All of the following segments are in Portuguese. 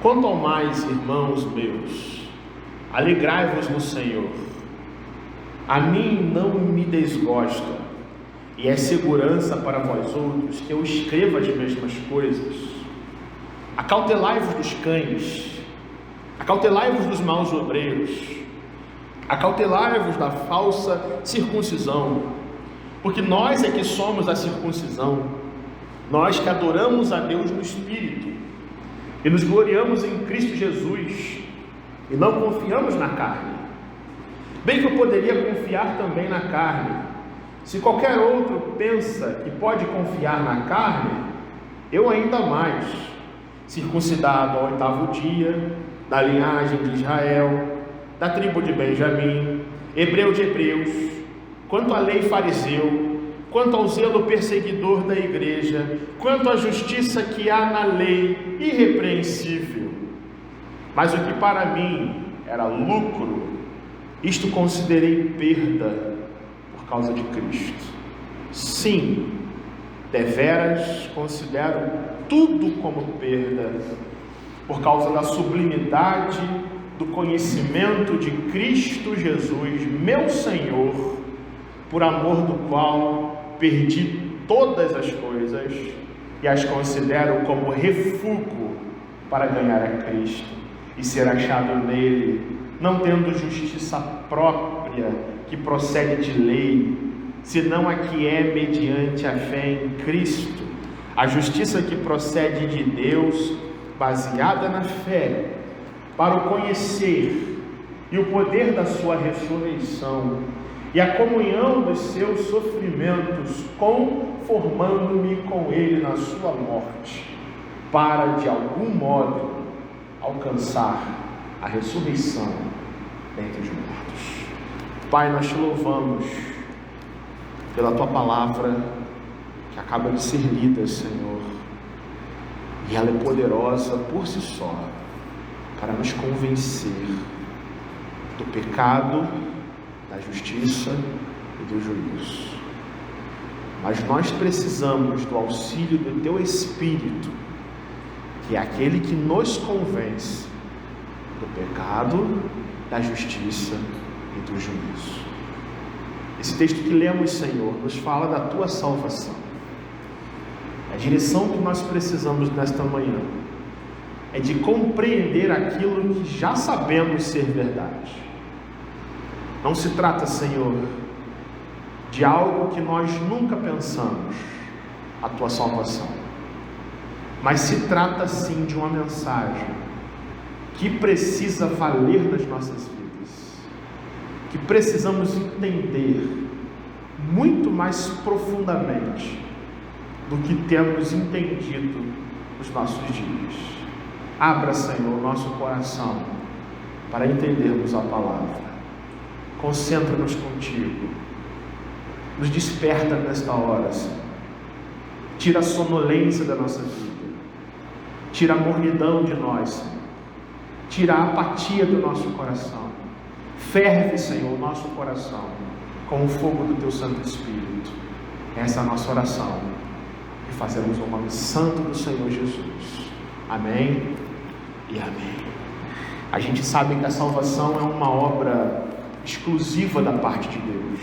Quanto ao mais, irmãos meus, alegrai-vos no Senhor. A mim não me desgosta, e é segurança para vós outros que eu escreva as mesmas coisas. Acautelai-vos dos cães, acautelai-vos dos maus obreiros, acautelai-vos da falsa circuncisão, porque nós é que somos a circuncisão, nós que adoramos a Deus no Espírito, e nos gloriamos em Cristo Jesus, e não confiamos na carne. Bem que eu poderia confiar também na carne. Se qualquer outro pensa que pode confiar na carne, eu ainda mais, circuncidado ao 8º dia, da linhagem de Israel, da tribo de Benjamim, hebreu de hebreus, quanto à lei fariseu, quanto ao zelo perseguidor da igreja, quanto à justiça que há na lei, irrepreensível. Mas o que para mim era lucro, isto considerei perda por causa de Cristo. Sim, deveras considero tudo como perda, por causa da sublimidade do conhecimento de Cristo Jesus, meu Senhor, por amor do qual perdi todas as coisas e as considero como refúgio para ganhar a Cristo e ser achado nele, não tendo justiça própria que procede de lei, senão a que é mediante a fé em Cristo, a justiça que procede de Deus, baseada na fé, para o conhecer e o poder da sua ressurreição e a comunhão dos seus sofrimentos, conformando-me com ele na sua morte, para de algum modo alcançar a ressurreição dentre os mortos. Pai, nós te louvamos pela tua palavra que acaba de ser lida, Senhor, e ela é poderosa por si só para nos convencer do pecado, da justiça e do juízo. Mas nós precisamos do auxílio do teu Espírito, que é aquele que nos convence do pecado, da justiça e do juízo. Esse texto que lemos, Senhor, nos fala da tua salvação. A direção que nós precisamos nesta manhã é de compreender aquilo que já sabemos ser verdade. Não se trata, Senhor, de algo que nós nunca pensamos, a tua salvação, mas se trata sim de uma mensagem que precisa valer nas nossas vidas, que precisamos entender muito mais profundamente do que temos entendido nos nossos dias. Abra, Senhor, o nosso coração para entendermos a palavra. Concentra-nos contigo, nos desperta nesta hora, Senhor. Tira a sonolência da nossa vida, tira a mornidão de nós, Senhor. Tira a apatia do nosso coração. Ferve, Senhor, o nosso coração com o fogo do teu Santo Espírito. Essa é a nossa oração e fazemos o nome santo do Senhor Jesus. Amém e amém. A gente sabe que a salvação é uma obra exclusiva da parte de Deus.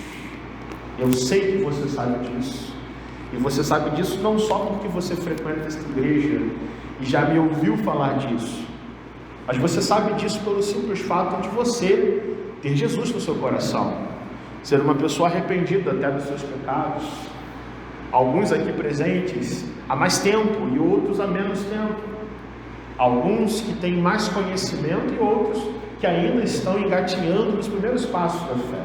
Eu sei que você sabe disso, e você sabe disso não só porque você frequenta esta igreja e já me ouviu falar disso, mas você sabe disso pelo simples fato de você ter Jesus no seu coração, ser uma pessoa arrependida até dos seus pecados. Alguns aqui presentes há mais tempo e outros há menos tempo, alguns que têm mais conhecimento e outros que ainda estão engatinhando nos primeiros passos da fé.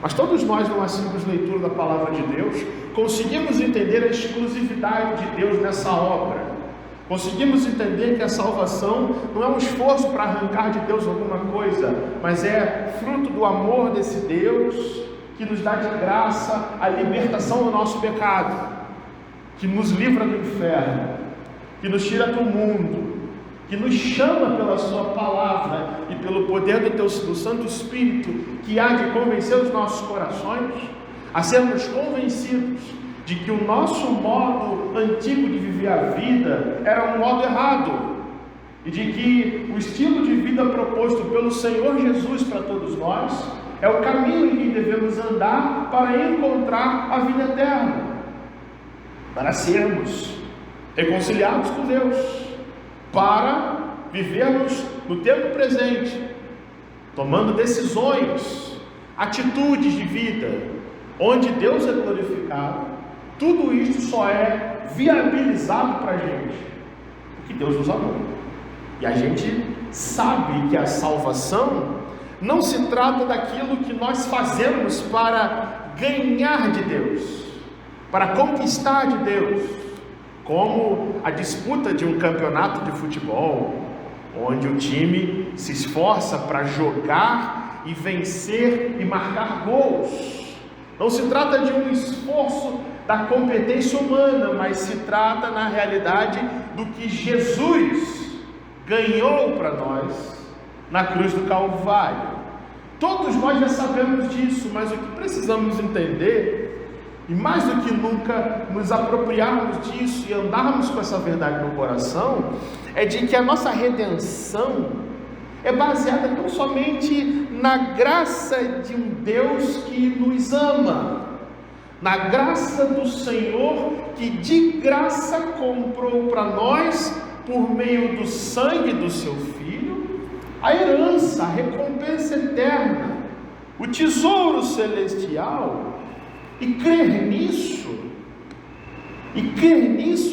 Mas todos nós, numa simples leitura da palavra de Deus, conseguimos entender a exclusividade de Deus nessa obra. Conseguimos entender que a salvação não é um esforço para arrancar de Deus alguma coisa, mas é fruto do amor desse Deus que nos dá de graça a libertação do nosso pecado, que nos livra do inferno, que nos tira do mundo, que nos chama pela sua palavra e pelo poder do Santo Espírito, que há de convencer os nossos corações a sermos convencidos de que o nosso modo antigo de viver a vida era um modo errado, e de que o estilo de vida proposto pelo Senhor Jesus para todos nós é o caminho em que devemos andar para encontrar a vida eterna, para sermos reconciliados com Deus, para vivermos no tempo presente, tomando decisões, atitudes de vida, onde Deus é glorificado. Tudo isso só é viabilizado para a gente, porque Deus nos amou. E a gente sabe que a salvação não se trata daquilo que nós fazemos para ganhar de Deus, para conquistar de Deus, como a disputa de um campeonato de futebol, onde o time se esforça para jogar e vencer e marcar gols. Não se trata de um esforço da competência humana, mas se trata na realidade do que Jesus ganhou para nós na cruz do Calvário. Todos nós já sabemos disso, mas o que precisamos entender, e mais do que nunca nos apropriarmos disso e andarmos com essa verdade no coração, é de que a nossa redenção é baseada não somente na graça de um Deus que nos ama, na graça do Senhor que de graça comprou para nós, por meio do sangue do seu Filho, a herança, a recompensa eterna, o tesouro celestial. E crer nisso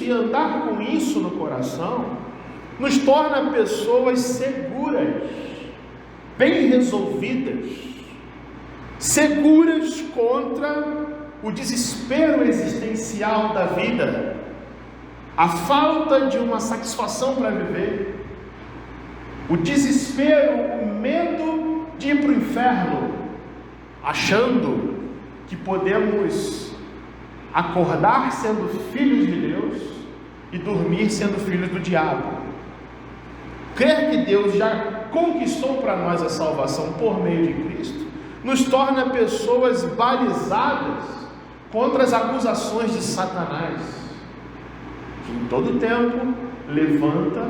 e andar com isso no coração, nos torna pessoas seguras, bem resolvidas, seguras contra o desespero existencial da vida, a falta de uma satisfação para viver, o desespero, o medo de ir para o inferno, achando que podemos acordar sendo filhos de Deus e dormir sendo filhos do diabo. Crer que Deus já conquistou para nós a salvação por meio de Cristo nos torna pessoas balizadas contra as acusações de Satanás, que em todo tempo levanta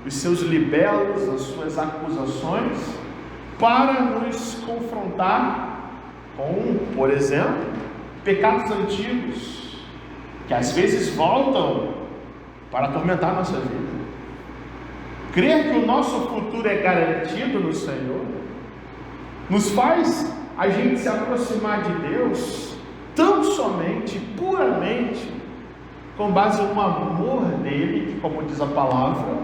os seus libelos, as suas acusações, para nos confrontar com, por exemplo, pecados antigos, que às vezes voltam para atormentar a nossa vida. Crer que o nosso futuro é garantido no Senhor nos faz a gente se aproximar de Deus tão somente, puramente, com base no amor dele, que, como diz a palavra,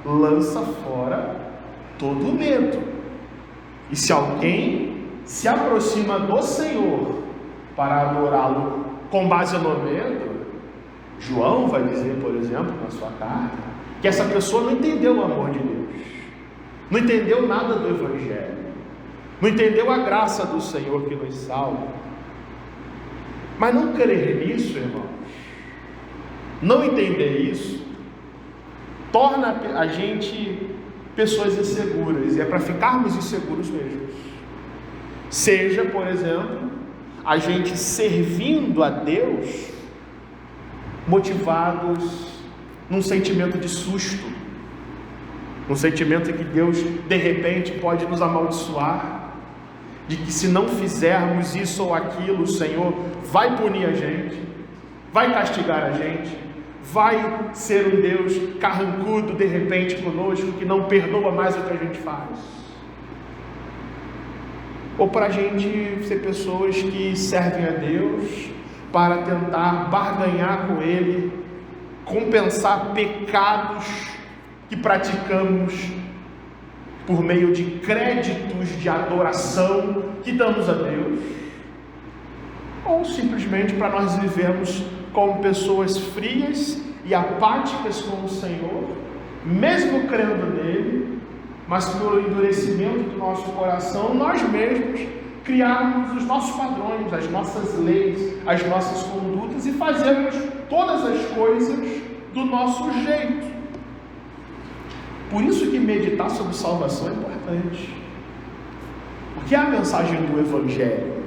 lança fora todo o medo. E se alguém se aproxima do Senhor para adorá-lo com base no medo, João vai dizer, por exemplo, na sua carta, que essa pessoa não entendeu o amor de Deus, não entendeu nada do Evangelho, não entendeu a graça do Senhor que nos salva. Mas não crer nisso, irmãos, não entender isso, torna a gente pessoas inseguras, e é para ficarmos inseguros mesmo. Seja, por exemplo, a gente servindo a Deus motivados num sentimento de susto, num sentimento em que Deus de repente pode nos amaldiçoar, de que se não fizermos isso ou aquilo, o Senhor vai punir a gente, vai castigar a gente, vai ser um Deus carrancudo de repente conosco, que não perdoa mais o que a gente faz. Ou para a gente ser pessoas que servem a Deus para tentar barganhar com Ele, compensar pecados que praticamos por meio de créditos de adoração que damos a Deus, ou simplesmente para nós vivermos como pessoas frias e apáticas com o Senhor, mesmo crendo nele, mas pelo endurecimento do nosso coração, nós mesmos criarmos os nossos padrões, as nossas leis, as nossas condutas e fazermos todas as coisas do nosso jeito. Por isso que meditar sobre salvação é importante, porque é a mensagem do Evangelho,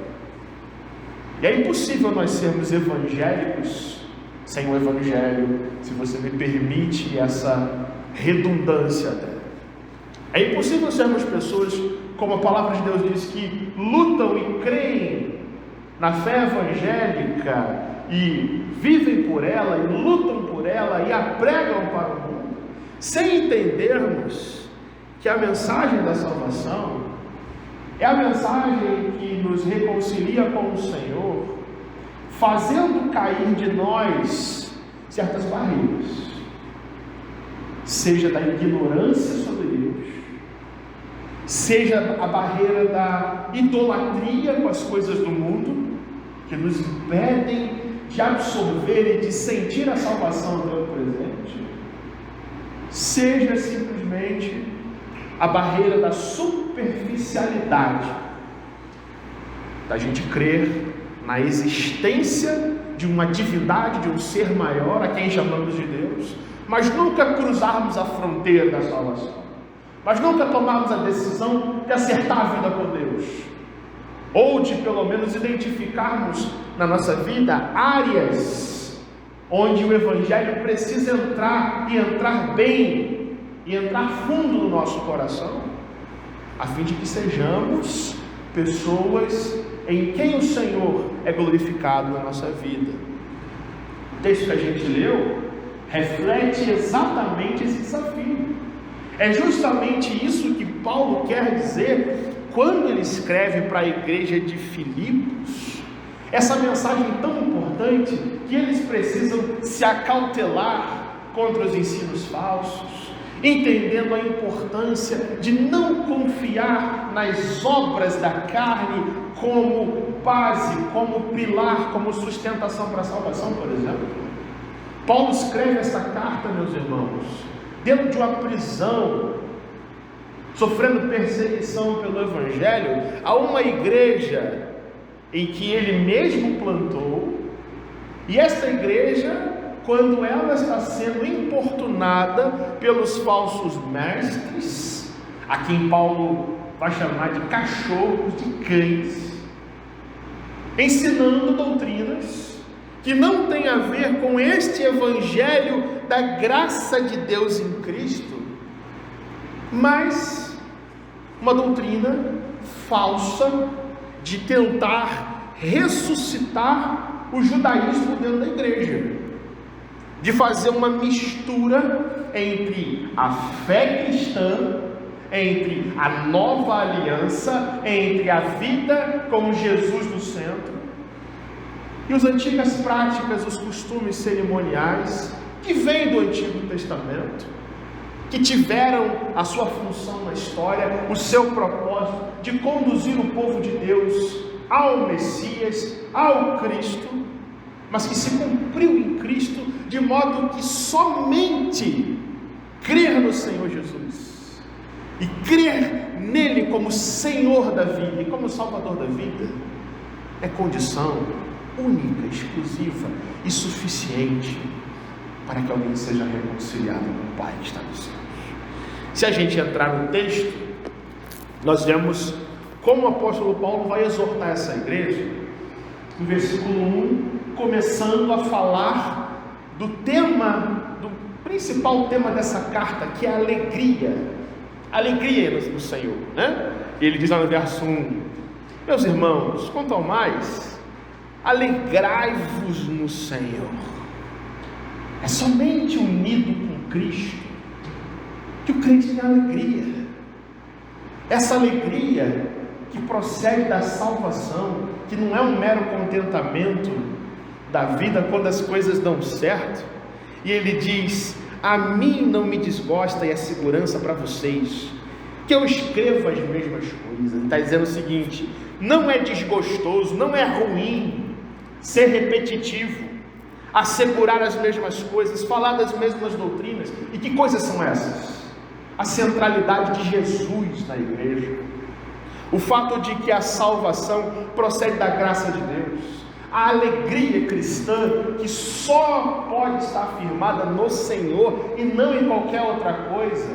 e é impossível nós sermos evangélicos sem o Evangelho, se você me permite essa redundância até. É impossível sermos pessoas, como a palavra de Deus diz, que lutam e creem na fé evangélica e vivem por ela, e lutam por ela, e a pregam para o mundo, sem entendermos que a mensagem da salvação é a mensagem que nos reconcilia com o Senhor, fazendo cair de nós certas barreiras, seja da ignorância sobre Deus, seja a barreira da idolatria com as coisas do mundo, que nos impedem de absorver e de sentir a salvação do Deus presente, seja simplesmente a barreira da superficialidade, da gente crer na existência de uma divindade, de um ser maior, a quem chamamos de Deus, mas nunca cruzarmos a fronteira da salvação, mas nunca tomarmos a decisão de acertar a vida com Deus, ou de pelo menos identificarmos na nossa vida áreas onde o Evangelho precisa entrar, e entrar bem, e entrar fundo no nosso coração, a fim de que sejamos pessoas em quem o Senhor é glorificado na nossa vida. O texto que a gente leu reflete exatamente esse desafio. É justamente isso que Paulo quer dizer quando ele escreve para a igreja de Filipos essa mensagem tão importante, que eles precisam se acautelar contra os ensinos falsos, entendendo a importância de não confiar nas obras da carne como base, como pilar, como sustentação para a salvação, por exemplo. Paulo escreve essa carta, meus irmãos, dentro de uma prisão, sofrendo perseguição pelo Evangelho, a uma igreja em que ele mesmo plantou, e esta igreja, quando ela está sendo importunada pelos falsos mestres, a quem Paulo vai chamar de cachorros, de cães, ensinando doutrinas que não tem a ver com este Evangelho da graça de Deus em Cristo, mas uma doutrina falsa de tentar ressuscitar o judaísmo dentro da igreja, de fazer uma mistura entre a fé cristã, entre a nova aliança, entre a vida com Jesus no centro, e as antigas práticas, os costumes cerimoniais, que vêm do Antigo Testamento, que tiveram a sua função na história, o seu propósito de conduzir o povo de Deus ao Messias, ao Cristo, mas que se cumpriu em Cristo, de modo que somente crer no Senhor Jesus e crer nele como Senhor da vida e como Salvador da vida é condição única, exclusiva e suficiente para que alguém seja reconciliado com o Pai que está no céu. Se a gente entrar no texto, nós vemos como o apóstolo Paulo vai exortar essa igreja, no versículo 1, começando a falar do tema, do principal tema dessa carta, que é a alegria no Senhor, né? Ele diz lá no verso 1, meus irmãos, quanto ao mais, alegrai-vos no Senhor. É somente unido com Cristo que o crente tem alegria. Essa alegria que procede da salvação, que não é um mero contentamento da vida quando as coisas dão certo. E ele diz, a mim não me desgosta e é segurança para vocês que eu escrevo as mesmas coisas. Ele está dizendo o seguinte, não é desgostoso, não é ruim ser repetitivo, assegurar as mesmas coisas, falar das mesmas doutrinas. E que coisas são essas? A centralidade de Jesus na igreja, o fato de que a salvação procede da graça de Deus, a alegria cristã que só pode estar firmada no Senhor e não em qualquer outra coisa,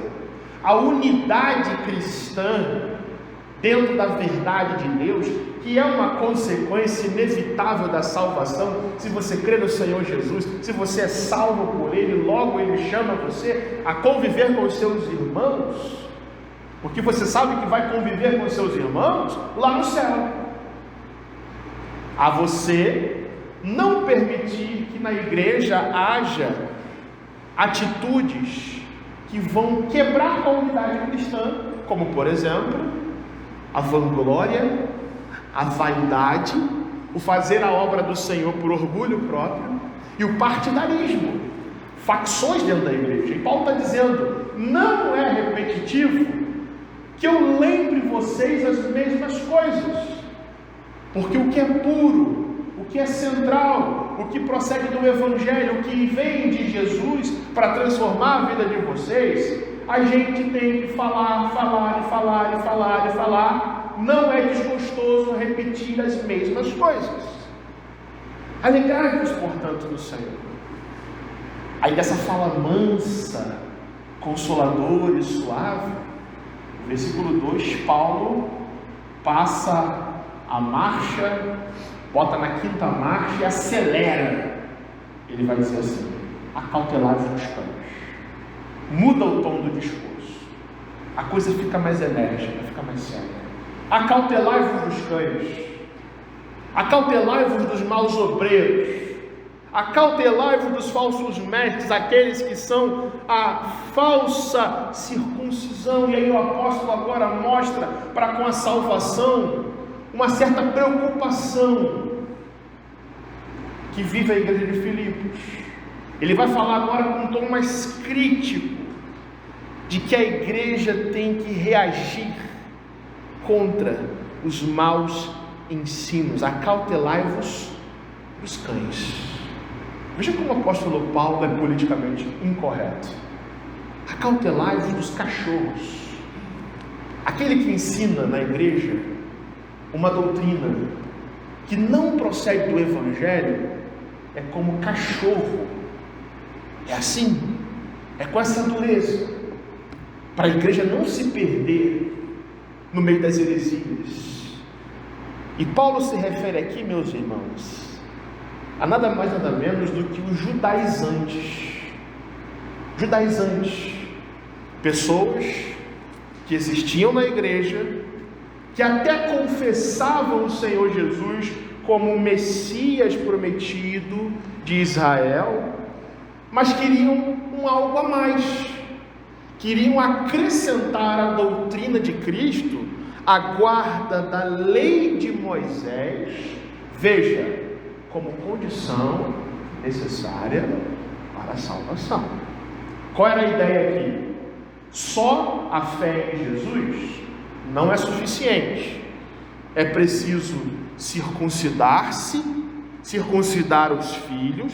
a unidade cristã dentro da verdade de Deus, que é uma consequência inevitável da salvação. Se você crê no Senhor Jesus, se você é salvo por Ele, logo Ele chama você a conviver com os seus irmãos, porque você sabe que vai conviver com os seus irmãos lá no céu. A você não permitir que na igreja haja atitudes que vão quebrar a unidade cristã, como por exemplo, a vanglória, a vaidade, o fazer a obra do Senhor por orgulho próprio e o partidarismo, facções dentro da igreja. E Paulo está dizendo, não é repetitivo que eu lembre vocês as mesmas coisas, porque o que é puro, o que é central, o que procede do Evangelho, o que vem de Jesus para transformar a vida de vocês, a gente tem que falar, não é desgostoso repetir as mesmas coisas. Alegrai-vos, portanto, no Senhor. Aí dessa fala mansa, consoladora e suave, no versículo 2, Paulo passa a marcha, bota na quinta marcha e acelera. Ele vai dizer assim: acautelai-vos dos cães. Muda o tom do discurso, a coisa fica mais enérgica, fica mais séria. Acautelai-vos dos cães, acautelai-vos dos maus obreiros, acautelai-vos dos falsos mestres, aqueles que são a falsa circuncisão. E aí o apóstolo agora mostra para com a salvação uma certa preocupação que vive a igreja de Filipos. Ele vai falar agora com um tom mais crítico, de que a igreja tem que reagir contra os maus ensinos. Acautelai-vos dos cães. Veja como o apóstolo Paulo é politicamente incorreto. Acautelai-vos dos cachorros. Aquele que ensina na igreja uma doutrina que não procede do Evangelho é como cachorro. É assim, é com essa dureza, para a igreja não se perder no meio das heresias. E Paulo se refere aqui, meus irmãos, a nada mais nada menos do que os judaizantes. Judaizantes, pessoas que existiam na igreja, que até confessavam o Senhor Jesus como o Messias prometido de Israel, mas queriam algo a mais, queriam acrescentar à doutrina de Cristo a guarda da lei de Moisés, veja, como condição necessária para a salvação. Qual era a ideia aqui? Só a fé em Jesus não é suficiente, é preciso circuncidar-se, circuncidar os filhos,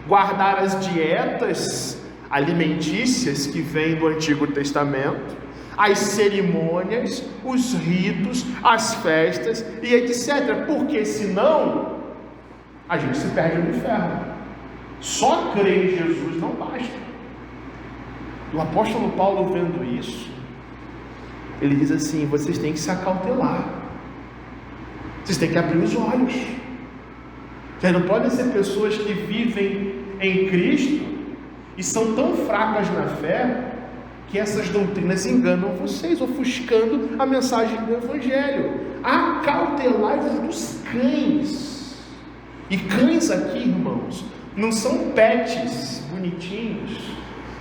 guardar as dietas alimentícias que vêm do Antigo Testamento, as cerimônias, os ritos, as festas e etc. Porque senão a gente se perde no inferno. Só crer em Jesus não basta. E o apóstolo Paulo, vendo isso, ele diz assim: vocês têm que se acautelar, vocês têm que abrir os olhos. Vocês não podem ser pessoas que vivem em Cristo e são tão fracas na fé que essas doutrinas enganam vocês, ofuscando a mensagem do Evangelho. Acautelai-vos dos cães. E cães aqui, irmãos, não são pets bonitinhos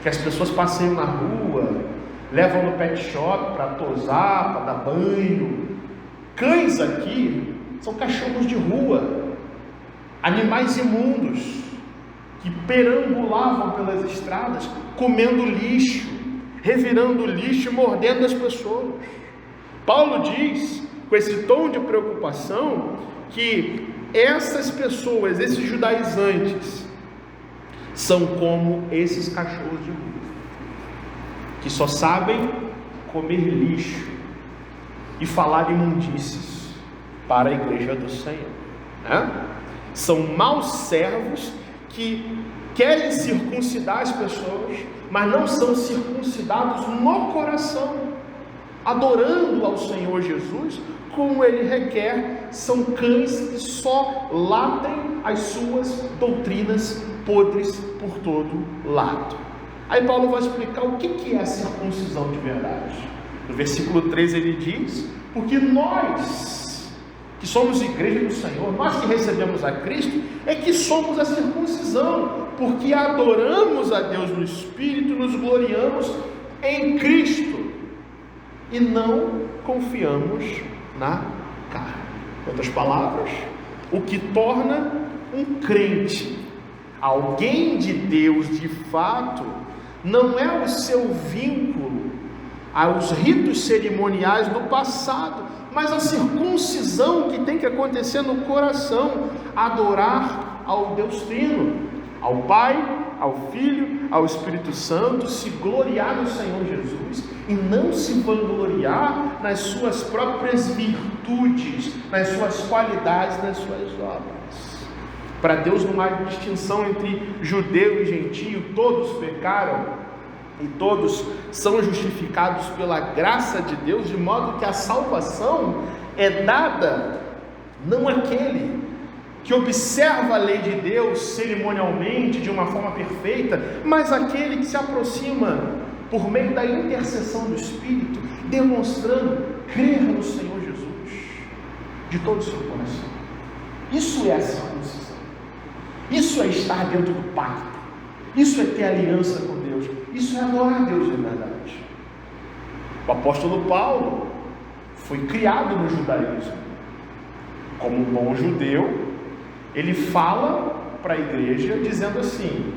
que as pessoas passeiam na rua, levam no pet shop para tosar, para dar banho. Cães aqui são cachorros de rua, animais imundos que perambulavam pelas estradas comendo lixo, revirando lixo e mordendo as pessoas. Paulo diz, com esse tom de preocupação, que essas pessoas, esses judaizantes, são como esses cachorros de rua, que só sabem comer lixo e falar imundícies para a igreja do Senhor, né? São maus servos que querem circuncidar as pessoas, mas não são circuncidados no coração. adorando ao Senhor Jesus, como ele requer, são cães que só latem as suas doutrinas podres por todo lado. Aí Paulo vai explicar o que é a circuncisão de verdade. No versículo 13 ele diz: porque nós, que somos igreja do Senhor, nós que recebemos a Cristo, é que somos a circuncisão, porque adoramos a Deus no Espírito e nos gloriamos em Cristo, e não confiamos na carne. Em outras palavras, o que torna um crente alguém de Deus de fato, não é o seu vínculo aos ritos cerimoniais do passado, mas a circuncisão que tem que acontecer no coração, adorar ao Deus Trino, ao Pai, ao Filho, ao Espírito Santo, se gloriar no Senhor Jesus e não se vangloriar nas suas próprias virtudes, nas suas qualidades, nas suas obras. Para Deus não há distinção entre judeu e gentio, todos pecaram e todos são justificados pela graça de Deus, de modo que a salvação é dada não àquele que observa a lei de Deus cerimonialmente, de uma forma perfeita, mas aquele que se aproxima por meio da intercessão do Espírito, demonstrando crer no Senhor Jesus de todo o seu coração. Isso é a circuncisão. Isso é estar dentro do pacto. Isso é ter aliança com Deus. Isso é adorar a Deus de verdade. O apóstolo Paulo foi criado no judaísmo. Como um bom judeu, ele fala para a igreja dizendo assim: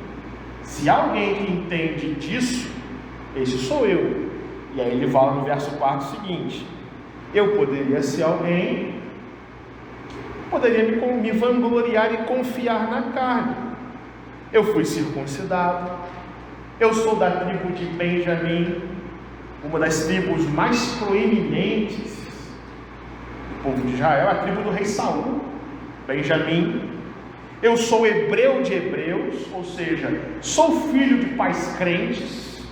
se alguém que entende disso, esse sou eu. E aí ele fala no verso 4 o seguinte: eu poderia ser alguém que poderia me vangloriar e confiar na carne. Eu fui circuncidado, eu sou da tribo de Benjamim, uma das tribos mais proeminentes do povo de Israel, a tribo do rei Saul, Benjamim. Eu sou hebreu de hebreus, ou seja, sou filho de pais crentes,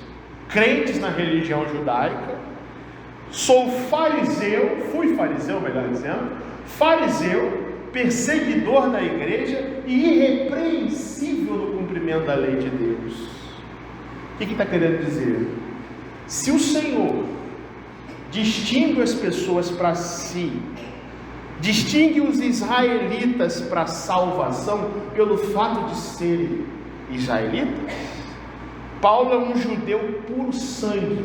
crentes na religião judaica. Sou fariseu, fui fariseu, melhor dizendo, fariseu, perseguidor da igreja e irrepreensível no cumprimento da lei de Deus. O que está querendo dizer? Se o Senhor distingue as pessoas para si, distingue os israelitas para a salvação pelo fato de serem israelitas, Paulo é um judeu puro sangue,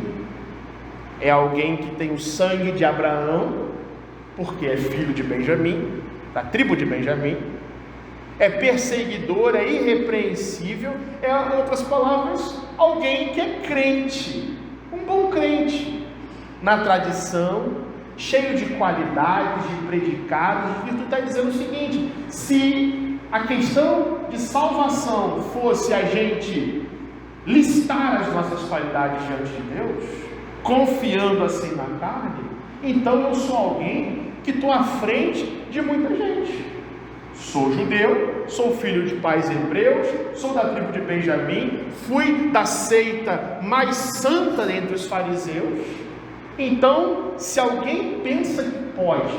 é alguém que tem o sangue de Abraão, porque é filho de Benjamim, da tribo de Benjamim, é perseguidor, é irrepreensível, é, em outras palavras, alguém que é crente, um bom crente, na tradição, cheio de qualidades, de predicados. E tu está dizendo o seguinte: se a questão de salvação fosse a gente listar as nossas qualidades diante de Deus, confiando assim na carne, então eu sou alguém que estou à frente de muita gente. Sou judeu, sou filho de pais hebreus, sou da tribo de Benjamim, fui da seita mais santa entre os fariseus. Então, se alguém pensa que pode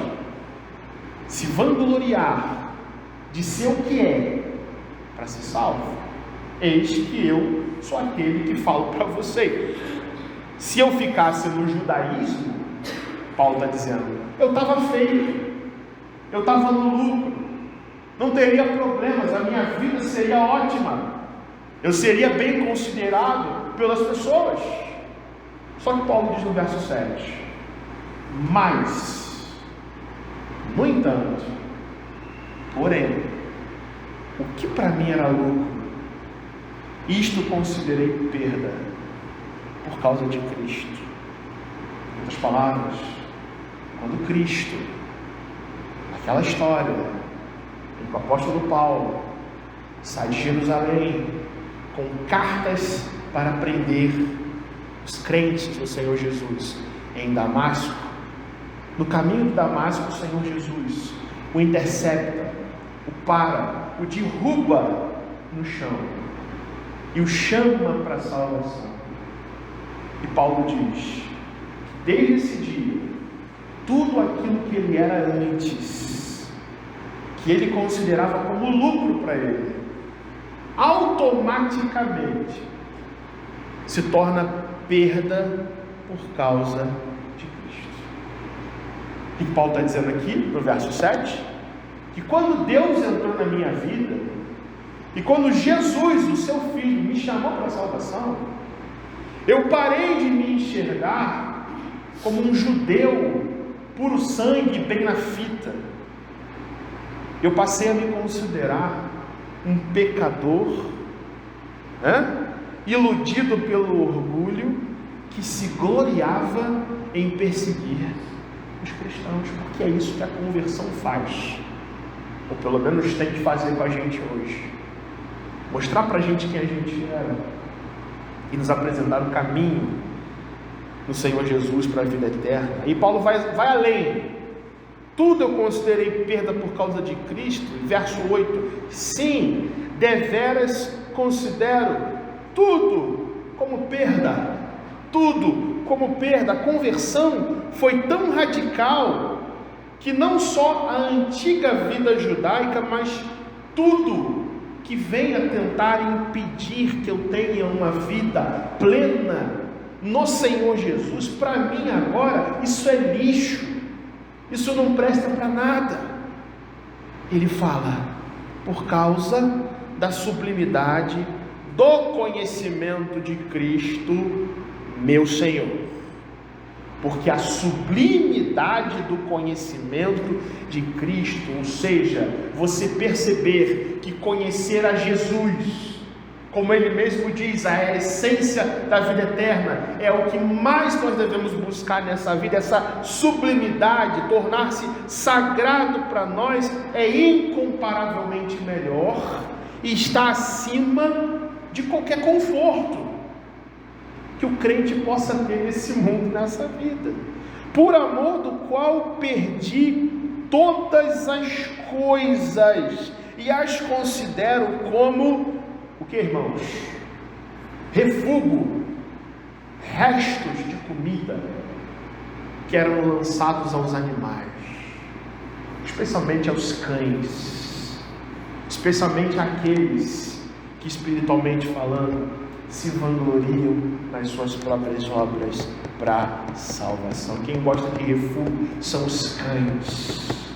se vangloriar de ser o que é para ser salvo, eis que eu sou aquele que falo para você. Se eu ficasse no judaísmo, Paulo está dizendo, eu estava feio, eu estava no lucro, não teria problemas, a minha vida seria ótima, eu seria bem considerado pelas pessoas. Só que Paulo diz no verso 7, mas, no entanto, porém, o que para mim era lucro, isto considerei perda por causa de Cristo. Em outras palavras, quando Cristo, naquela história em que o apóstolo Paulo sai de Jerusalém com cartas para prender os crentes do Senhor Jesus em Damasco, no caminho de Damasco, o Senhor Jesus o intercepta, o para, o derruba no chão e o chama para a salvação. E Paulo diz: desde esse dia, tudo aquilo que ele era antes, que ele considerava como lucro para ele, automaticamente se torna perda por causa de Cristo. E Paulo está dizendo aqui, no verso 7, que quando Deus entrou na minha vida, e quando Jesus, o seu Filho, me chamou para a salvação, eu parei de me enxergar como um judeu, puro sangue, bem na fita. Eu passei a me considerar um pecador, iludido pelo orgulho, que se gloriava em perseguir os cristãos, porque é isso que a conversão faz, ou pelo menos tem que fazer com a gente hoje, mostrar para a gente quem a gente era, e nos apresentar o caminho do Senhor Jesus para a vida eterna. E Paulo vai além. Tudo eu considerei perda por causa de Cristo. Verso 8: sim, deveras considero tudo como perda. Tudo como perda. A conversão foi tão radical que não só a antiga vida judaica, mas tudo que vem a tentar impedir que eu tenha uma vida plena no Senhor Jesus, para mim agora, isso é lixo, isso não presta para nada. Ele fala, por causa da sublimidade do conhecimento de Cristo, meu Senhor. Porque a sublimidade do conhecimento de Cristo, ou seja, você perceber que conhecer a Jesus, como ele mesmo diz, a essência da vida eterna, é o que mais nós devemos buscar nessa vida. Essa sublimidade, tornar-se sagrado para nós, é incomparavelmente melhor e está acima de qualquer conforto que o crente possa ter nesse mundo, nessa vida, por amor do qual perdi todas as coisas e as considero como o que, irmãos? Refúgio, restos de comida que eram lançados aos animais, especialmente aos cães, especialmente aqueles que, espiritualmente falando, se vangloriam nas suas próprias obras para salvação. Quem gosta de refúgio são os cães,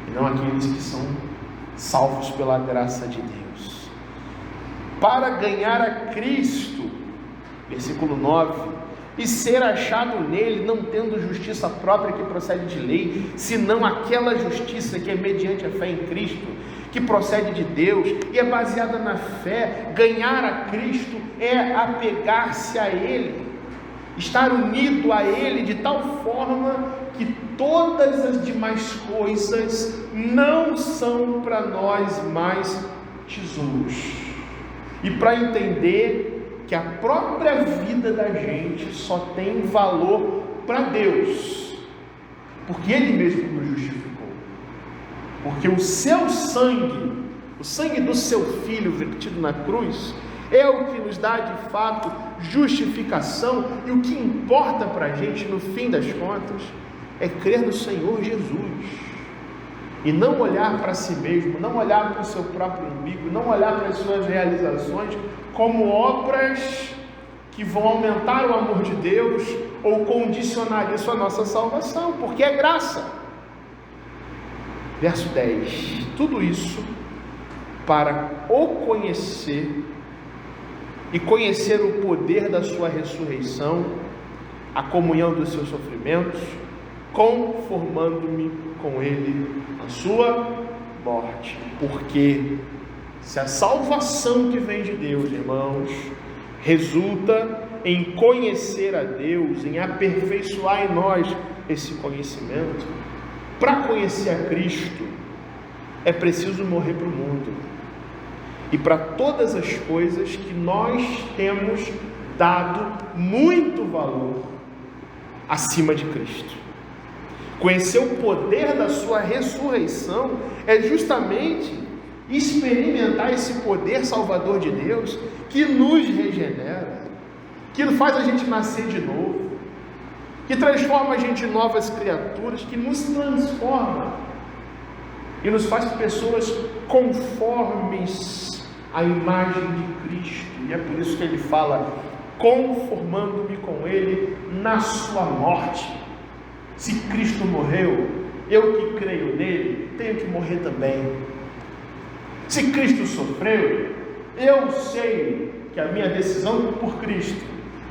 e não aqueles que são salvos pela graça de Deus. Para ganhar a Cristo, versículo 9, e ser achado nele, não tendo justiça própria que procede de lei, senão aquela justiça que é mediante a fé em Cristo, que procede de Deus e é baseada na fé. Ganhar a Cristo é apegar-se a Ele, estar unido a Ele de tal forma que todas as demais coisas não são para nós mais tesouros. E para entender que a própria vida da gente só tem valor para Deus, porque Ele mesmo nos justificou. Porque o seu sangue, o sangue do seu Filho vertido na cruz, é o que nos dá de fato justificação, e o que importa para a gente no fim das contas é crer no Senhor Jesus, e não olhar para si mesmo, não olhar para o seu próprio umbigo, não olhar para as suas realizações como obras que vão aumentar o amor de Deus ou condicionar isso à nossa salvação, porque é graça. Verso 10, tudo isso para o conhecer e conhecer o poder da sua ressurreição, a comunhão dos seus sofrimentos, conformando-me com ele na sua morte. Porque se a salvação que vem de Deus, irmãos, resulta em conhecer a Deus, em aperfeiçoar em nós esse conhecimento, para conhecer a Cristo, é preciso morrer para o mundo e para todas as coisas que nós temos dado muito valor acima de Cristo. Conhecer o poder da sua ressurreição é justamente experimentar esse poder salvador de Deus que nos regenera, que faz a gente nascer de novo, que transforma a gente em novas criaturas, que nos transforma e nos faz pessoas conformes à imagem de Cristo. E é por isso que ele fala: conformando-me com Ele na sua morte. Se Cristo morreu, eu que creio nele, tenho que morrer também. Se Cristo sofreu, eu sei que a minha decisão por Cristo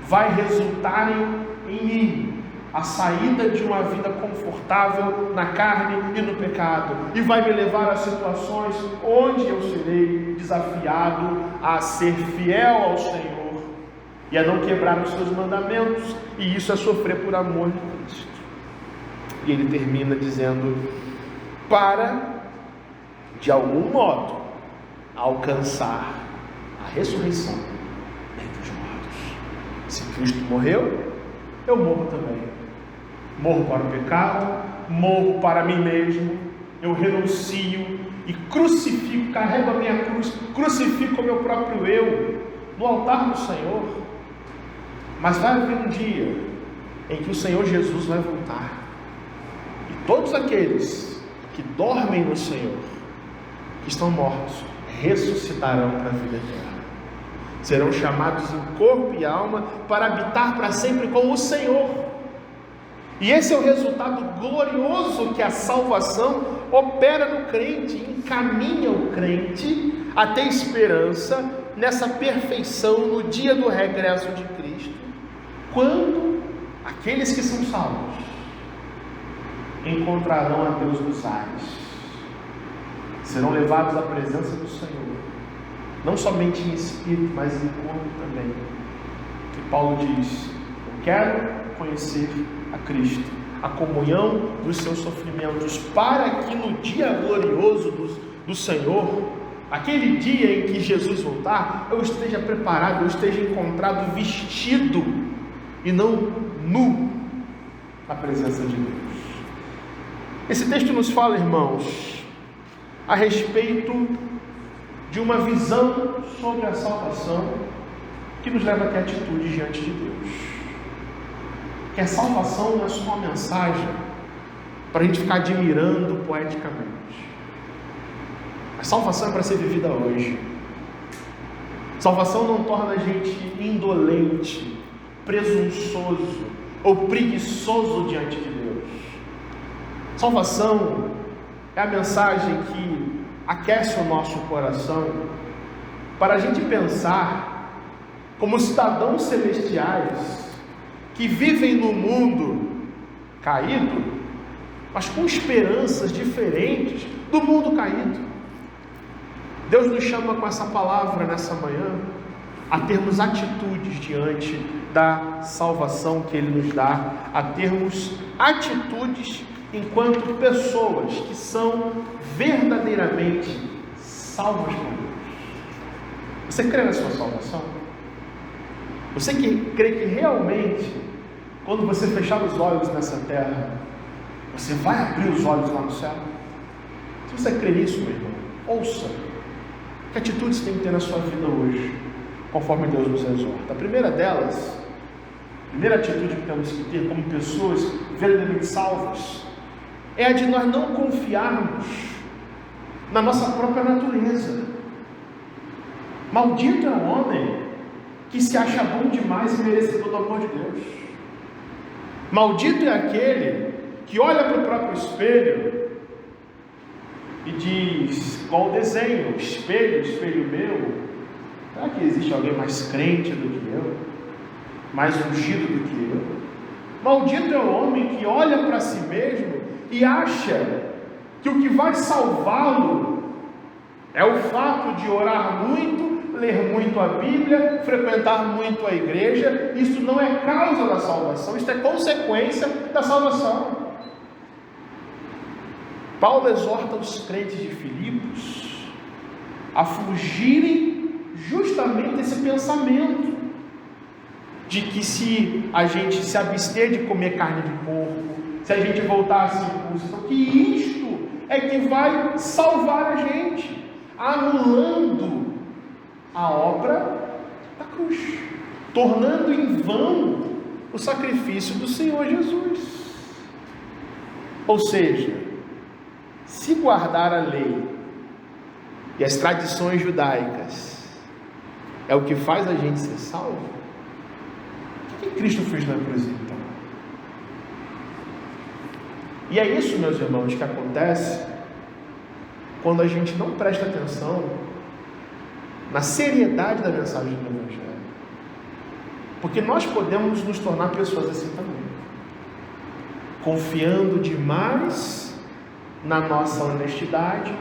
vai resultar em mim a saída de uma vida confortável na carne e no pecado, e vai me levar a situações onde eu serei desafiado a ser fiel ao Senhor e a não quebrar os seus mandamentos, e isso é sofrer por amor de Cristo. E ele termina dizendo: para de algum modo alcançar a ressurreição dentre os mortos. Se Cristo morreu, eu morro também. Morro para o pecado, morro para mim mesmo, eu renuncio e crucifico, carrego a minha cruz, crucifico o meu próprio eu no altar do Senhor. Mas vai haver um dia em que o Senhor Jesus vai voltar, e todos aqueles que dormem no Senhor, que estão mortos, ressuscitarão para a vida eterna, serão chamados em corpo e alma para habitar para sempre com o Senhor. E esse é o resultado glorioso que a salvação opera no crente, encaminha o crente a ter esperança nessa perfeição no dia do regresso de Cristo, quando aqueles que são salvos encontrarão a Deus nos ares, serão levados à presença do Senhor, não somente em espírito, mas em corpo também. E Paulo diz: eu quero conhecer a Cristo, a comunhão dos seus sofrimentos, para que no dia glorioso do Senhor, aquele dia em que Jesus voltar, eu esteja preparado, eu esteja encontrado vestido e não nu na presença de Deus. Esse texto nos fala, irmãos, a respeito de uma visão sobre a salvação que nos leva a ter atitude diante de Deus. Que a salvação não é só uma mensagem para a gente ficar admirando poeticamente. A salvação é para ser vivida hoje. Salvação não torna a gente indolente, presunçoso ou preguiçoso diante de Deus. Salvação é a mensagem que aquece o nosso coração para a gente pensar como cidadãos celestiais que vivem no mundo caído, mas com esperanças diferentes do mundo caído. Deus nos chama com essa palavra nessa manhã a termos atitudes diante da salvação que Ele nos dá, a termos atitudes enquanto pessoas que são verdadeiramente salvas por Deus. Você crê na sua salvação? Você que crê que realmente, quando você fechar os olhos nessa terra, você vai abrir os olhos lá no céu? Se você crê nisso, meu irmão, ouça. Que atitudes tem que ter na sua vida hoje, conforme Deus nos exorta? A primeira delas, a primeira atitude que temos que ter como pessoas verdadeiramente salvas, é a de nós não confiarmos na nossa própria natureza. Maldito é o homem que se acha bom demais e merecedor do amor de Deus. Maldito é aquele que olha para o próprio espelho e diz, igual o desenho, espelho, espelho meu, será que existe alguém mais crente do que eu? Mais ungido do que eu? Maldito é o homem que olha para si mesmo e acha que o que vai salvá-lo é o fato de orar muito, ler muito a Bíblia, frequentar muito a igreja. Isso não é causa da salvação, isso é consequência da salvação. Paulo exorta os crentes de Filipos a fugirem justamente desse pensamento de que se a gente se abster de comer carne de porco, se a gente voltar à circuncisão, que isto é que vai salvar a gente, anulando a obra da cruz, tornando em vão o sacrifício do Senhor Jesus. Ou seja, se guardar a lei e as tradições judaicas é o que faz a gente ser salvo, o que Cristo fez na cruz então? E é isso, meus irmãos, que acontece quando a gente não presta atenção na seriedade da mensagem do Evangelho. Porque nós podemos nos tornar pessoas assim também, confiando demais na nossa honestidade,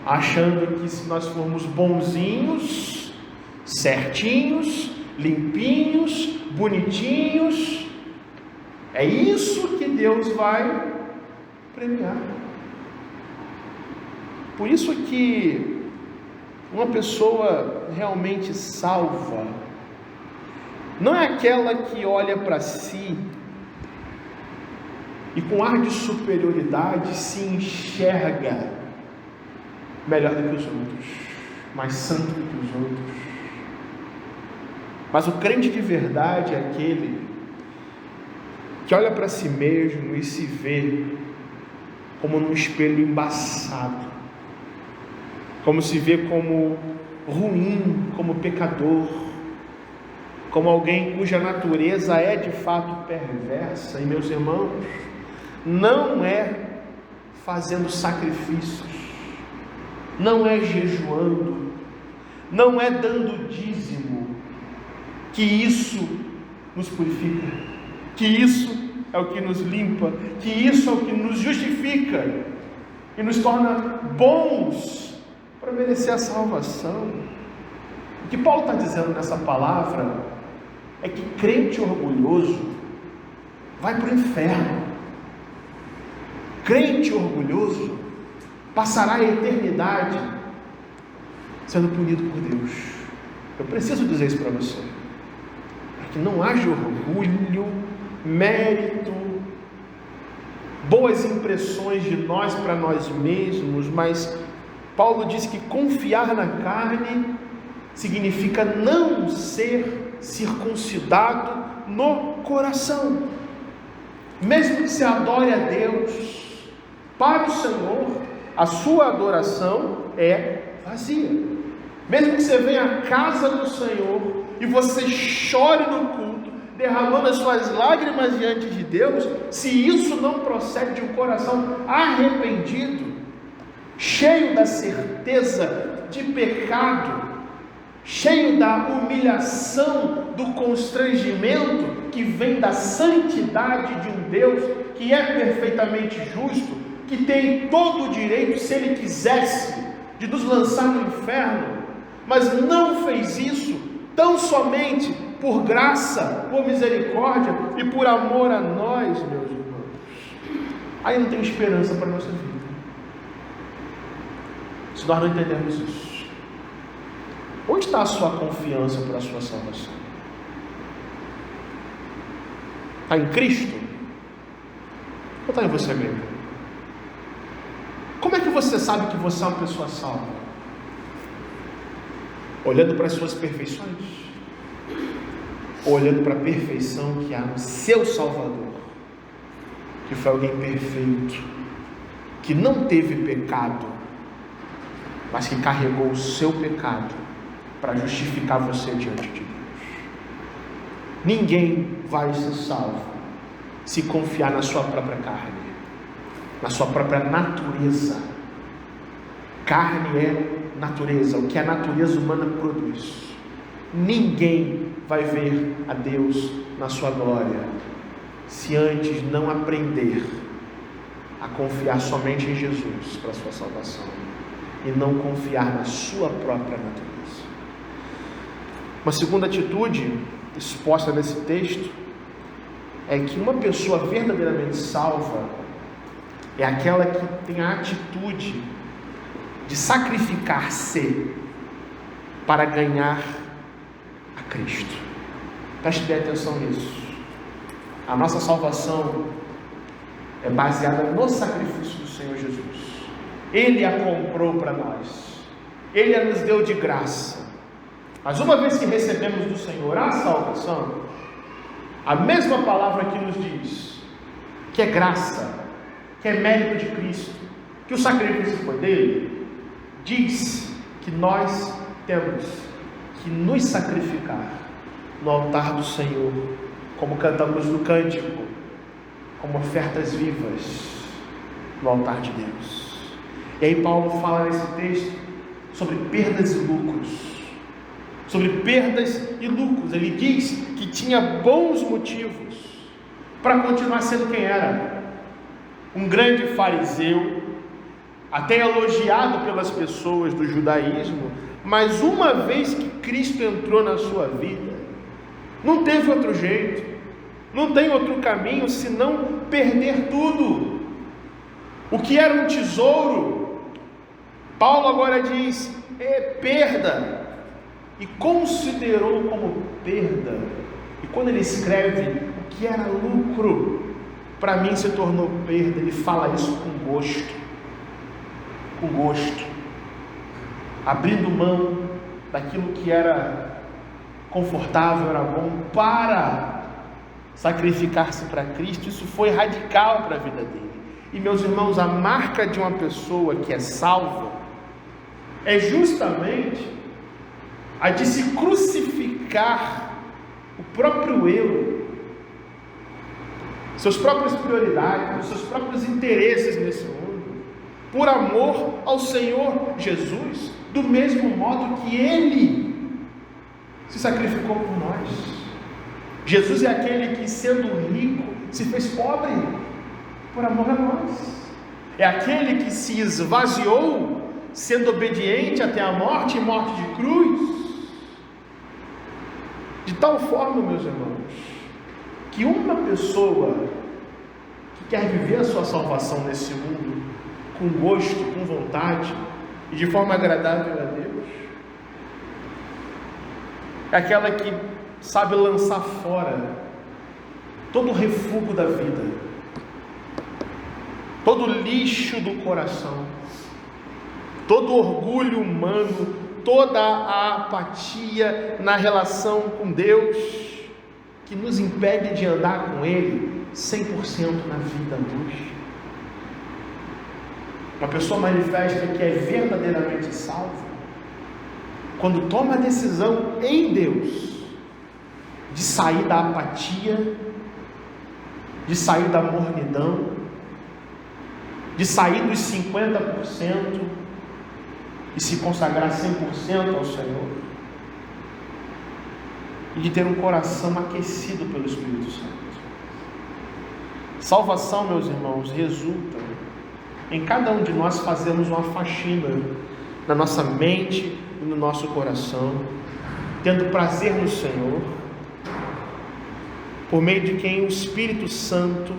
achando que se nós formos bonzinhos, certinhos, limpinhos, bonitinhos, é isso que Deus vai premiar. Por isso que uma pessoa realmente salva não é aquela que olha para si e com ar de superioridade se enxerga melhor do que os outros, mais santo do que os outros. Mas o crente de verdade é aquele que olha para si mesmo e se vê como num espelho embaçado, como se vê como ruim, como pecador, como alguém cuja natureza é de fato perversa. E meus irmãos, não é fazendo sacrifícios, não é jejuando, não é dando dízimo que isso nos purifica, que isso é o que nos limpa, que isso é o que nos justifica e nos torna bons para merecer a salvação. O que Paulo está dizendo nessa palavra é que crente orgulhoso vai para o inferno. Crente orgulhoso passará a eternidade sendo punido por Deus. Eu preciso dizer isso para você, para que não haja orgulho, mérito, boas impressões de nós para nós mesmos, mas Paulo diz que confiar na carne significa não ser circuncidado no coração. Mesmo que você adore a Deus, para o Senhor, a sua adoração é vazia. Mesmo que você venha à casa do Senhor e você chore no culto, derramando as suas lágrimas diante de Deus, se isso não procede de um coração arrependido, cheio da certeza de pecado, cheio da humilhação, do constrangimento que vem da santidade de um Deus que é perfeitamente justo, que tem todo o direito, se Ele quisesse, de nos lançar no inferno, mas não fez isso tão somente por graça, por misericórdia e por amor a nós, meus irmãos. Aí não tem esperança para a nossa vida, se nós não entendermos isso. Onde está a sua confiança para a sua salvação? Está em Cristo? Ou está em você mesmo? Como é que você sabe que você é uma pessoa salva? Olhando para as suas perfeições? Ou olhando para a perfeição que há no seu Salvador, que foi alguém perfeito, que não teve pecado, mas que carregou o seu pecado para justificar você diante de Deus. Ninguém vai ser salvo se confiar na sua própria carne, na sua própria natureza. Carne é natureza, o que a natureza humana produz. Ninguém vai ver a Deus na sua glória se antes não aprender a confiar somente em Jesus para a sua salvação e não confiar na sua própria natureza. Uma segunda atitude exposta nesse texto é que uma pessoa verdadeiramente salva é aquela que tem a atitude de sacrificar-se para ganhar a Cristo. Preste bem atenção nisso. A nossa salvação é baseada no sacrifício do Senhor Jesus. Ele a comprou para nós, Ele a nos deu de graça. Mas uma vez que recebemos do Senhor a salvação, A mesma palavra que nos diz que é graça, que é mérito de Cristo, que o sacrifício foi dele, diz que nós temos que nos sacrificar no altar do Senhor, como cantamos no cântico, como ofertas vivas no altar de Deus. E aí Paulo fala nesse texto sobre perdas e lucros. Sobre perdas e lucros. Ele diz que tinha bons motivos para continuar sendo quem era. Um grande fariseu, até elogiado pelas pessoas do judaísmo, mas uma vez que Cristo entrou na sua vida, não teve outro jeito, não tem outro caminho senão perder tudo. O que era um tesouro, Paulo agora diz, é perda, e considerou como perda. E quando ele escreve o que era lucro, para mim se tornou perda, ele fala isso com gosto, abrindo mão daquilo que era confortável, era bom, para sacrificar-se para Cristo. Isso foi radical para a vida dele. E meus irmãos, a marca de uma pessoa que é salva é justamente a de se crucificar o próprio eu, suas próprias prioridades, seus próprios interesses nesse mundo, por amor ao Senhor Jesus, do mesmo modo que Ele se sacrificou por nós. Jesus é aquele que, sendo rico, se fez pobre por amor a nós. É aquele que se esvaziou, sendo obediente até a morte e morte de cruz. De tal forma, meus irmãos, que uma pessoa que quer viver a sua salvação nesse mundo com gosto, com vontade e de forma agradável a Deus, é aquela que sabe lançar fora todo o refúgio da vida, todo o lixo do coração, todo o orgulho humano, toda a apatia na relação com Deus, que nos impede de andar com Ele 100% na vida hoje. Uma pessoa manifesta que é verdadeiramente salva quando toma a decisão em Deus de sair da apatia, de sair da mornidão, de sair dos 50% e se consagrar 100% ao Senhor, e de ter um coração aquecido pelo Espírito Santo. Salvação, meus irmãos, resulta em cada um de nós fazermos uma faxina na nossa mente e no nosso coração, tendo prazer no Senhor, por meio de quem o Espírito Santo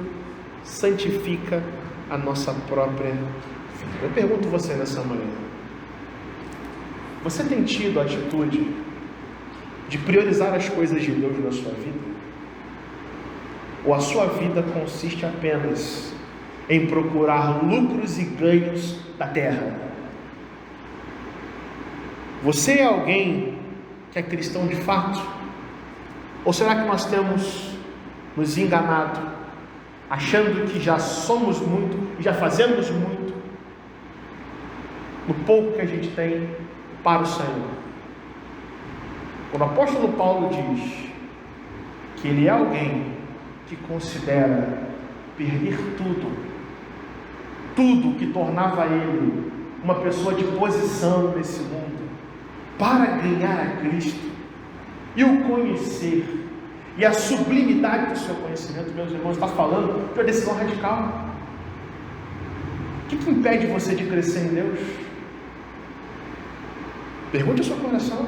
santifica a nossa própria vida. Eu pergunto a você nessa manhã: você tem tido a atitude de priorizar as coisas de Deus na sua vida? Ou a sua vida consiste apenas em procurar lucros e ganhos da terra? Você é alguém que é cristão de fato? Ou será que nós temos nos enganado, achando que já somos muito, já fazemos muito, no pouco que a gente tem para o Senhor? Quando o apóstolo Paulo diz que ele é alguém que considera perder tudo que tornava ele uma pessoa de posição nesse mundo, para ganhar a Cristo e o conhecer, e a sublimidade do seu conhecimento, meus irmãos, está falando de uma decisão radical. O que impede você de crescer em Deus? Pergunte ao seu coração.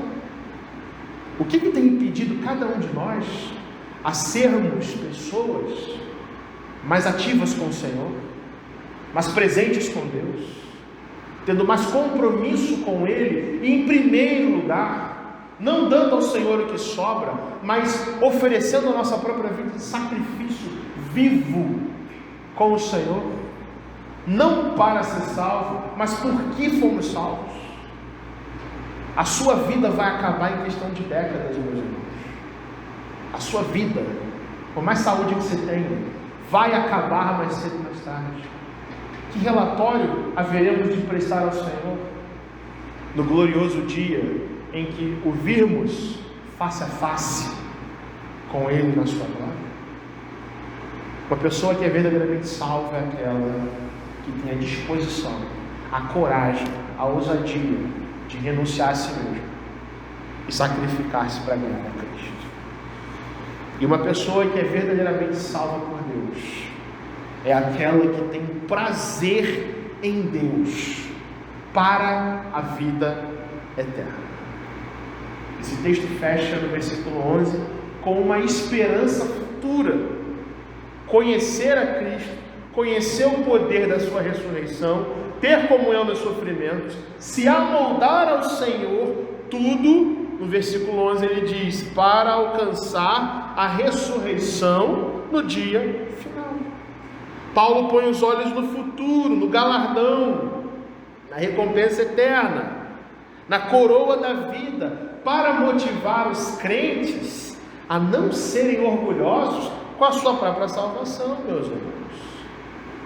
O que tem impedido cada um de nós a sermos pessoas mais ativas com o Senhor, mais presentes com Deus, tendo mais compromisso com Ele, e em primeiro lugar, não dando ao Senhor o que sobra, mas oferecendo a nossa própria vida de sacrifício vivo com o Senhor, não para ser salvo, mas porque fomos salvos? A sua vida vai acabar em questão de décadas, meus irmãos. A sua vida por mais saúde que você tenha, vai acabar mais cedo ou mais tarde. Que relatório haveremos de prestar ao Senhor no glorioso dia em que o virmos face a face com Ele na sua glória? Uma pessoa que é verdadeiramente salva é aquela que tem a disposição, a coragem, a ousadia de renunciar a si mesmo e sacrificar-se para ganhar a Cristo. E uma pessoa que é verdadeiramente salva por Deus é aquela que tem prazer em Deus para a vida eterna. Esse texto fecha no versículo 11 com uma esperança futura: conhecer a Cristo, conhecer o poder da sua ressurreição, ter comunhão nos sofrimentos, se amoldar ao Senhor, tudo, no versículo 11 ele diz, para alcançar a ressurreição no dia final. Paulo põe os olhos no futuro, no galardão, na recompensa eterna, na coroa da vida, para motivar os crentes a não serem orgulhosos com a sua própria salvação, meus irmãos,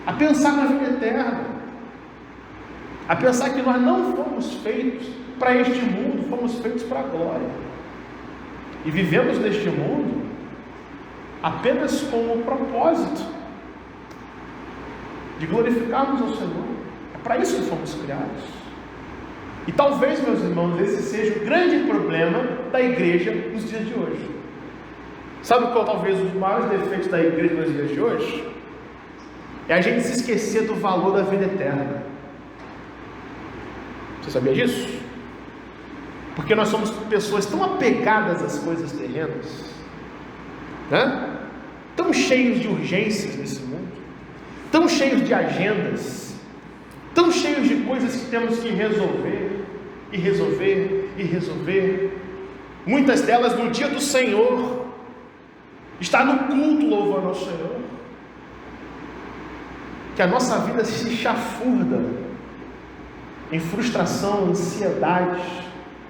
a pensar na vida eterna, a pensar que nós não fomos feitos para este mundo, fomos feitos para a glória, e vivemos neste mundo apenas com o propósito de glorificarmos ao Senhor. É para isso que fomos criados. E talvez, meus irmãos, esse seja o grande problema da igreja nos dias de hoje. Sabe qual talvez os maiores defeitos da igreja nos dias de hoje? É a gente se esquecer do valor da vida eterna. Você sabia disso? Porque nós somos pessoas tão apegadas às coisas terrenas, né? Tão cheios de urgências nesse mundo, tão cheios de agendas, tão cheios de coisas que temos que resolver, e resolver, e resolver, muitas delas no dia do Senhor, estar no culto louvando ao Senhor, que a nossa vida se chafurda em frustração, ansiedade,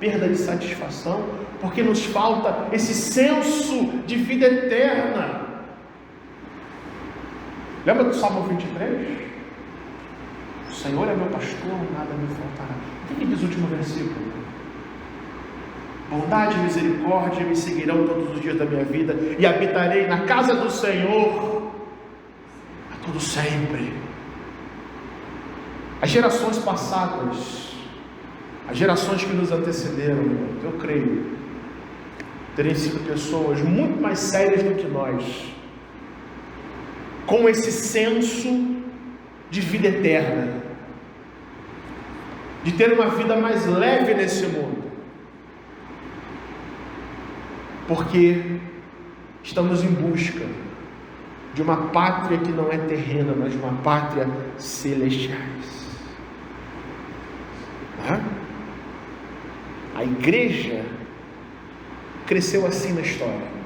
perda de satisfação, porque nos falta esse senso de vida eterna. Lembra do Salmo 23? O Senhor é meu pastor, nada me faltará. O que diz o último versículo? Bondade e misericórdia me seguirão todos os dias da minha vida, e habitarei na casa do Senhor a todo sempre. As gerações passadas, as gerações que nos antecederam, eu creio, terem sido pessoas muito mais sérias do que nós, com esse senso de vida eterna, de ter uma vida mais leve nesse mundo, porque estamos em busca de uma pátria que não é terrena, mas de uma pátria celestial. A igreja cresceu assim na história.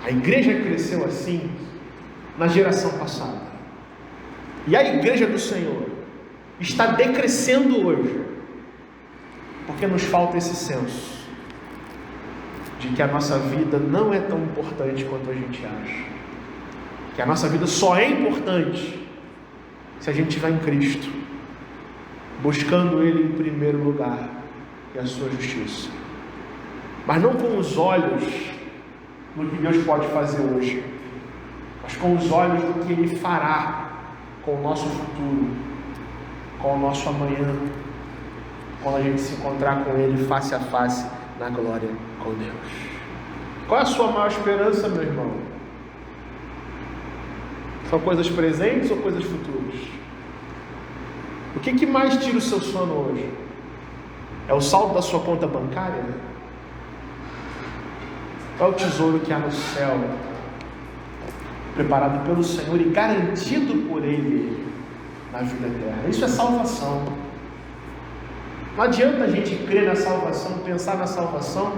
A igreja cresceu assim na geração passada. E a igreja do Senhor está decrescendo hoje, porque nos falta esse senso de que a nossa vida não é tão importante quanto a gente acha, que a nossa vida só é importante se a gente estiver em Cristo, buscando Ele em primeiro lugar e a sua justiça, mas não com os olhos no que Deus pode fazer hoje, mas com os olhos do que Ele fará com o nosso futuro, com o nosso amanhã, quando a gente se encontrar com Ele face a face na glória com Deus. Qual é a sua maior esperança, meu irmão? São coisas presentes ou coisas futuras? O que mais tira o seu sono hoje? É o saldo da sua conta bancária? Qual é o tesouro que há no céu, preparado pelo Senhor e garantido por Ele na vida eterna? Isso é salvação. Não adianta a gente crer na salvação, pensar na salvação,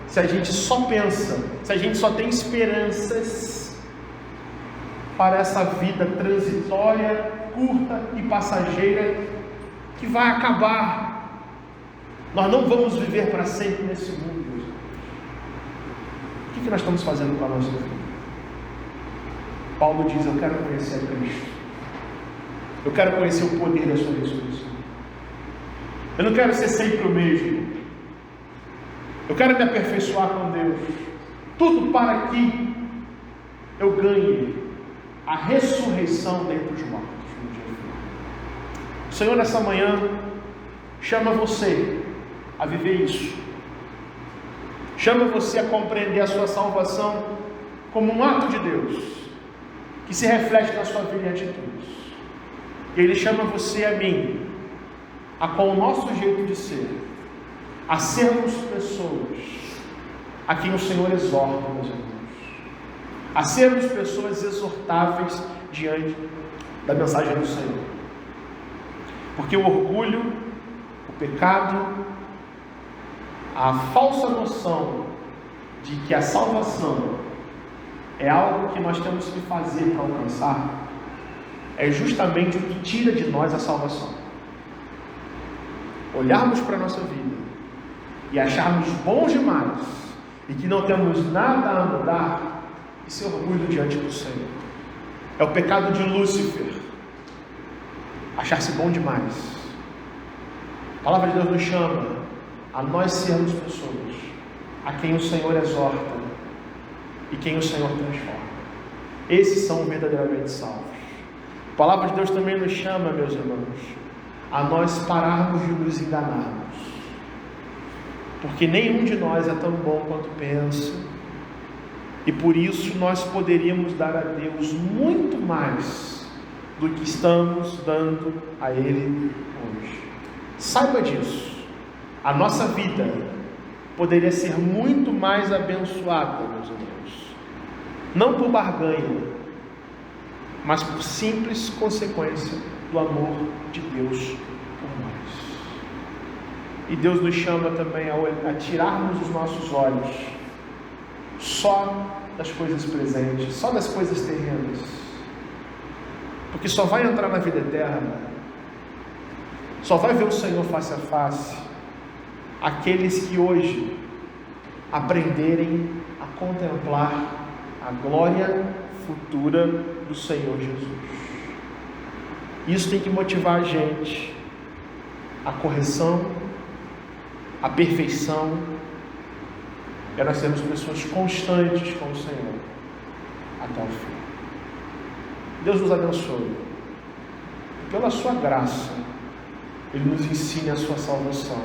se a gente só pensa, se a gente só tem esperanças para essa vida transitória, curta e passageira, que vai acabar. Nós não vamos viver para sempre nesse mundo. O que nós estamos fazendo com a nossa vida? Paulo diz: eu quero conhecer a Cristo. Eu quero conhecer o poder da sua ressurreição. Eu não quero ser sempre o mesmo. Eu quero me aperfeiçoar com Deus. Tudo para que eu ganhe a ressurreição dentre os mortos. O Senhor, nessa manhã, chama você a viver isso. Chama você a compreender a sua salvação como um ato de Deus, que se reflete na sua vida e atitudes. E Ele chama você e a mim, a com o nosso jeito de ser, a sermos pessoas a quem o Senhor exorta, meus irmãos, a sermos pessoas exortáveis diante da mensagem do Senhor. Porque o orgulho, o pecado, a falsa noção de que a salvação é algo que nós temos que fazer para alcançar, é justamente o que tira de nós a salvação. Olharmos para a nossa vida e acharmos bons demais e que não temos nada a mudar, isso é orgulho diante do Senhor. É o pecado de Lúcifer, achar-se bom demais. A palavra de Deus nos chama a nós sermos pessoas a quem o Senhor exorta e quem o Senhor transforma. Esses são verdadeiramente salvos. A palavra de Deus também nos chama, meus irmãos, a nós pararmos de nos enganarmos, porque nenhum de nós é tão bom quanto pensa, e por isso nós poderíamos dar a Deus muito mais do que estamos dando a Ele hoje. Saiba disso. A nossa vida poderia ser muito mais abençoada, meus irmãos, não por barganha, mas por simples consequência do amor de Deus por nós. E Deus nos chama também a tirarmos os nossos olhos só das coisas presentes, só das coisas terrenas, porque só vai entrar na vida eterna, só vai ver o Senhor face a face aqueles que hoje aprenderem a contemplar a glória futura do Senhor Jesus. Isso tem que motivar a gente à correção, à perfeição, e nós sermos pessoas constantes com o Senhor até o fim. Deus nos abençoe. Pela sua graça, Ele nos ensine a sua salvação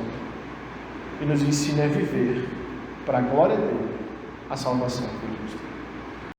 e nos ensine a viver para a glória dele a salvação.